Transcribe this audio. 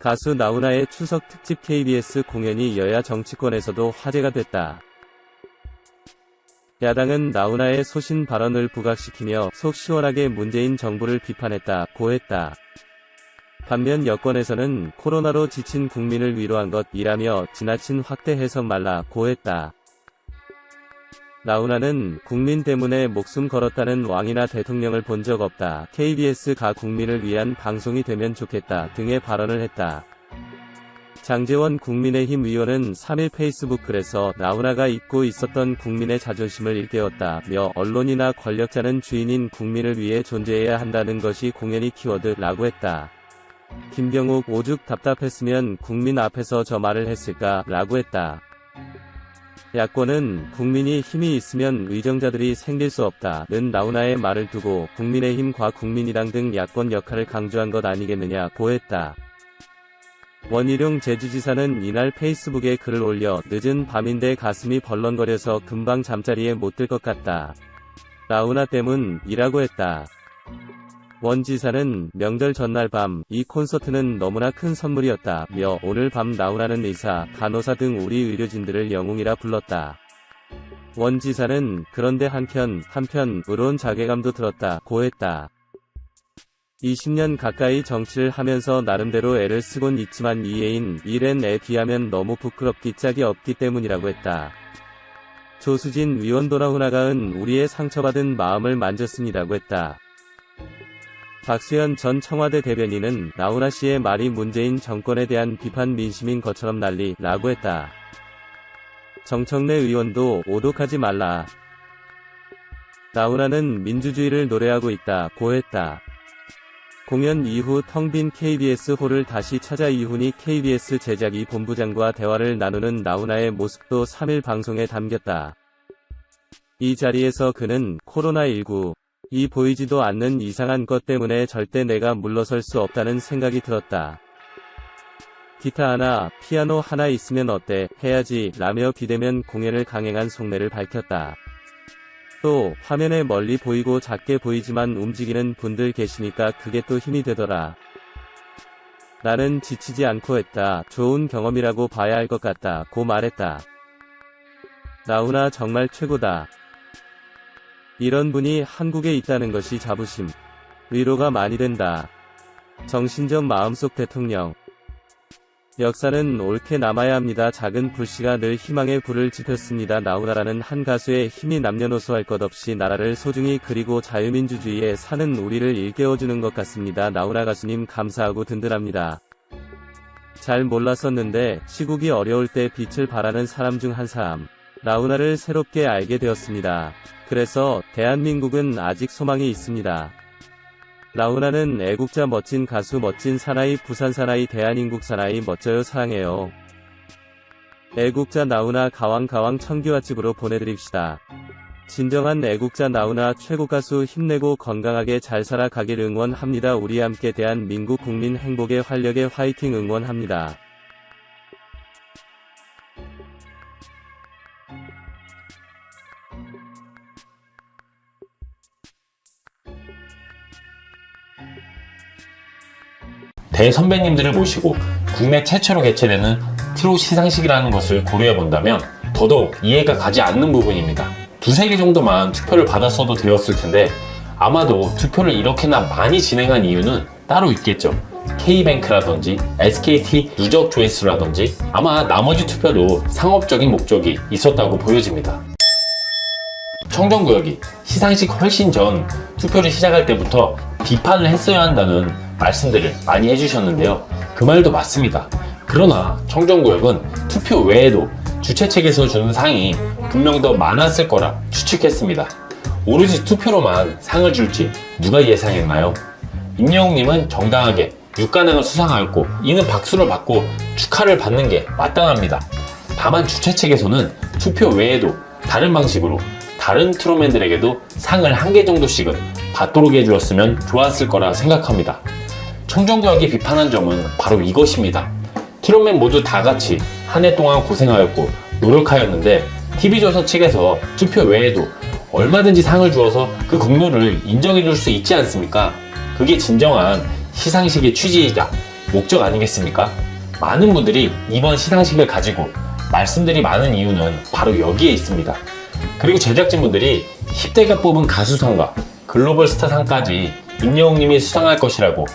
가수 나훈아의 추석 특집 KBS 공연이 여야 정치권에서도 화제가 됐다. 야당은 나훈아의 소신 발언을 부각시키며 속 시원하게 문재인 정부를 비판했다고 했다. 반면 여권에서는 코로나로 지친 국민을 위로한 것이라며 지나친 확대 해석 말라고 했다. 나훈아는 국민 때문에 목숨 걸었다는 왕이나 대통령을 본 적 없다. KBS가 국민을 위한 방송이 되면 좋겠다 등의 발언을 했다. 장제원 국민의힘 의원은 3일 페이스북 글에서 나훈아가 잊고 있었던 국민의 자존심을 일깨웠다며 언론이나 권력자는 주인인 국민을 위해 존재해야 한다는 것이 공연이 키워드라고 했다. 김병욱 오죽 답답했으면 국민 앞에서 저 말을 했을까 라고 했다. 야권은 국민이 힘이 있으면 의정자들이 생길 수 없다는 나훈아의 말을 두고 국민의힘과 국민의당 등 야권 역할을 강조한 것 아니겠느냐고 했다. 원희룡 제주지사는 이날 페이스북에 글을 올려 늦은 밤인데 가슴이 벌렁거려서 금방 잠자리에 못 들 것 같다. 나훈아 때문이라고 했다. 원 지사는 명절 전날 밤 이 콘서트는 너무나 큰 선물이었다며 오늘 밤 나훈아는 의사, 간호사 등 우리 의료진들을 영웅이라 불렀다. 원 지사는 그런데 한편으론 자괴감도 들었다고 했다. 20년 가까이 정치를 하면서 나름대로 애를 쓰곤 있지만 이 애인 일엔 애 비하면 너무 부끄럽기 짝이 없기 때문이라고 했다. 조수진 위원도 나훈아가은 우리의 상처받은 마음을 만졌습니다고 했다. 박수현 전 청와대 대변인은 나훈아 씨의 말이 문재인 정권에 대한 비판 민심인 것처럼 난리라고 했다. 정청래 의원도 오독하지 말라. 나훈아는 민주주의를 노래하고 있다고 했다. 공연 이후 텅 빈 KBS 홀을 다시 찾아 이훈희 KBS 제작이 본부장과 대화를 나누는 나훈아의 모습도 3일 방송에 담겼다. 이 자리에서 그는 코로나19 이 보이지도 않는 이상한 것 때문에 절대 내가 물러설 수 없다는 생각이 들었다. 기타 하나, 피아노 하나 있으면 어때? 해야지 라며 비대면 공연을 강행한 속내를 밝혔다. 또 화면에 멀리 보이고 작게 보이지만 움직이는 분들 계시니까 그게 또 힘이 되더라. 나는 지치지 않고 했다. 좋은 경험이라고 봐야 할 것 같다고 말했다. 나훈아 정말 최고다. 이런 분이 한국에 있다는 것이 자부심, 위로가 많이 된다. 정신적 마음속 대통령. 역사는 옳게 남아야 합니다. 작은 불씨가 늘 희망의 불을 지폈습니다. 나훈아라는 한 가수의 힘이 남녀노소 할 것 없이 나라를 소중히 그리고 자유민주주의에 사는 우리를 일깨워주는 것 같습니다. 나훈아 가수님 감사하고 든든합니다. 잘 몰랐었는데 시국이 어려울 때 빛을 발하는 사람 중 한 사람. 나훈아를 새롭게 알게 되었습니다. 그래서 대한민국은 아직 소망이 있습니다. 나훈아는 애국자 멋진 가수 멋진 사나이 부산 사나이 대한민국 사나이 멋져요 사랑해요. 애국자 나훈아 가왕 청기와집으로 보내드립시다. 진정한 애국자 나훈아 최고 가수 힘내고 건강하게 잘 살아가길 응원합니다. 우리 함께 대한민국 국민 행복의 활력의 화이팅 응원합니다. 대선배님들을 모시고 국내 최초로 개최되는 트롯 시상식이라는 것을 고려해본다면 더더욱 이해가 가지 않는 부분입니다. 두세 개 정도만 투표를 받았어도 되었을 텐데 아마도 투표를 이렇게나 많이 진행한 이유는 따로 있겠죠. K뱅크라든지 SKT 누적 조회수라든지 아마 나머지 투표도 상업적인 목적이 있었다고 보여집니다. 청정구역이 시상식 훨씬 전 투표를 시작할 때부터 비판을 했어야 한다는 말씀들을 많이 해주셨는데요. 그 말도 맞습니다. 그러나 청정구역은 투표 외에도 주최 측에서 주는 상이 분명 더 많았을 거라 추측했습니다. 오로지 투표로만 상을 줄지 누가 예상했나요? 임영웅님은 정당하게 육관왕을 수상하였고 이는 박수를 받고 축하를 받는 게 마땅합니다. 다만 주최 측에서는 투표 외에도 다른 방식으로 다른 트롯맨들에게도 상을 한 개 정도씩은 받도록 해주었으면 좋았을 거라 생각합니다. 청정구역이 비판한 점은 바로 이것입니다. 트롯맨 모두 다 같이 한 해 동안 고생하였고 노력하였는데 TV조선 측에서 투표 외에도 얼마든지 상을 주어서 그 공로를 인정해 줄 수 있지 않습니까? 그게 진정한 시상식의 취지이자 목적 아니겠습니까? 많은 분들이 이번 시상식을 가지고 말씀들이 많은 이유는 바로 여기에 있습니다. 그리고 제작진분들이 10대가 뽑은 가수상과 글로벌 스타상까지 임영웅님이 수상할 것이라고